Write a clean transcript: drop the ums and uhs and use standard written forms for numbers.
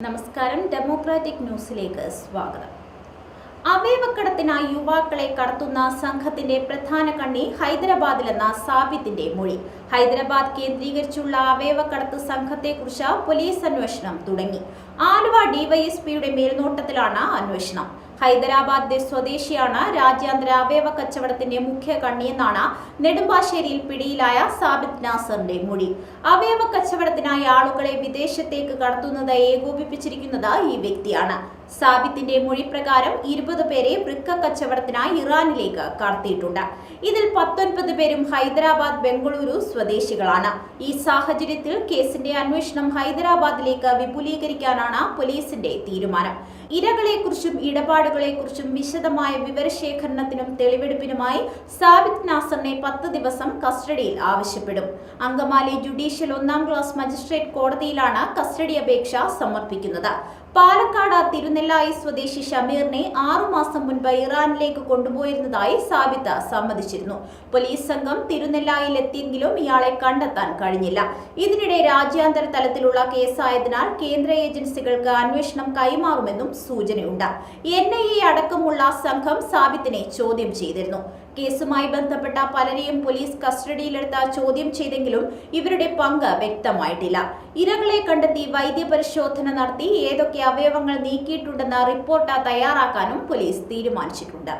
നമസ്കാരം. ഡെമോക്രാറ്റിക് ന്യൂസിലേക്ക് സ്വാഗതം. അവയവക്കടത്തിനായി യുവാക്കളെ കടത്തുന്ന സംഘത്തിന്റെ പ്രധാന കണ്ണി ഹൈദരാബാദിലെന്ന സാബിത്തിന്റെ മൊഴി. ഹൈദരാബാദ് കേന്ദ്രീകരിച്ചുള്ള അവയവക്കടത്ത് സംഘത്തെക്കുറിച്ച് പോലീസ് അന്വേഷണം തുടങ്ങി. ആലുവ ഡിവൈഎസ്പിയുടെ മേൽനോട്ടത്തിലാണ് അന്വേഷണം. ഹൈദരാബാദ് സ്വദേശിയാണ് രാജ്യാന്തര അവയവ കച്ചവടത്തിന്റെ മുഖ്യ കണ്ണിയെന്നാണ് നെടുമ്പാശ്ശേരിയിൽ പിടിയിലായ സാബിത് നാസറിന്റെ മൊഴി. അവയവ കച്ചവടത്തിനായി ആളുകളെ വിദേശത്തേക്ക് കടത്തുന്നത് ഏകോപിപ്പിച്ചിരിക്കുന്നത് ഈ വ്യക്തിയാണ്. സാബിത്തിന്റെ മൊഴി പ്രകാരം 20 പേരെ വൃക്ക കച്ചവടത്തിനായി ഇറാനിലേക്ക് കടത്തിയിട്ടുണ്ട്. ഇതിൽ 19 പേരും ഹൈദരാബാദ്, ബംഗളൂരു സ്വദേശികളാണ്. ഈ സാഹചര്യത്തിൽ കേസിന്റെ അന്വേഷണം ഹൈദരാബാദിലേക്ക് വിപുലീകരിക്കാനാണ് പോലീസിന്റെ തീരുമാനം. ഇരകളെക്കുറിച്ചും ഇടപാടുകളെക്കുറിച്ചും വിശദമായ വിവരശേഖരണത്തിനും തെളിവെടുപ്പിനുമായി സാബിത് നാസറിനെ 10 ദിവസം കസ്റ്റഡിയിൽ ആവശ്യപ്പെടും. അങ്കമാലി ജുഡീഷ്യൽ 1-ാം ക്ലാസ് മജിസ്ട്രേറ്റ് കോടതിയിലാണ് കസ്റ്റഡി അപേക്ഷ സമർപ്പിക്കുന്നത്. പാലക്കാട് തിരുനെല്ലായി സ്വദേശി ഷമീറിനെ 6 മാസം മുൻപ് ഇറാനിലേക്ക് കൊണ്ടുപോയിരുന്നതായി സാബിത്ത് സമ്മതിച്ചിരുന്നു. പോലീസ് സംഘം തിരുനെല്ലായിൽ എത്തിയെങ്കിലും ഇയാളെ കണ്ടെത്താൻ കഴിഞ്ഞില്ല. ഇതിനിടെ രാജ്യാന്തര തലത്തിലുള്ള കേസായതിനാൽ കേന്ദ്ര ഏജൻസികൾക്ക് അന്വേഷണം കൈമാറുമെന്നും സൂചനയുണ്ട്. NIA അടക്കമുള്ള സംഘം സാബിത്തിനെ ചോദ്യം ചെയ്തിരുന്നു. കേസുമായി ബന്ധപ്പെട്ട പലരെയും പോലീസ് കസ്റ്റഡിയിലെടുത്ത് ചോദ്യം ചെയ്തെങ്കിലും ഇവരുടെ പങ്ക് വ്യക്തമായിട്ടില്ല. ഇരകളെ കണ്ടെത്തി വൈദ്യപരിശോധന നടത്തി ഏതൊക്കെ അവയവങ്ങൾ നീക്കിയിട്ടുണ്ടെന്ന റിപ്പോർട്ട് തയ്യാറാക്കാനും പോലീസ് തീരുമാനിച്ചിട്ടുണ്ട്.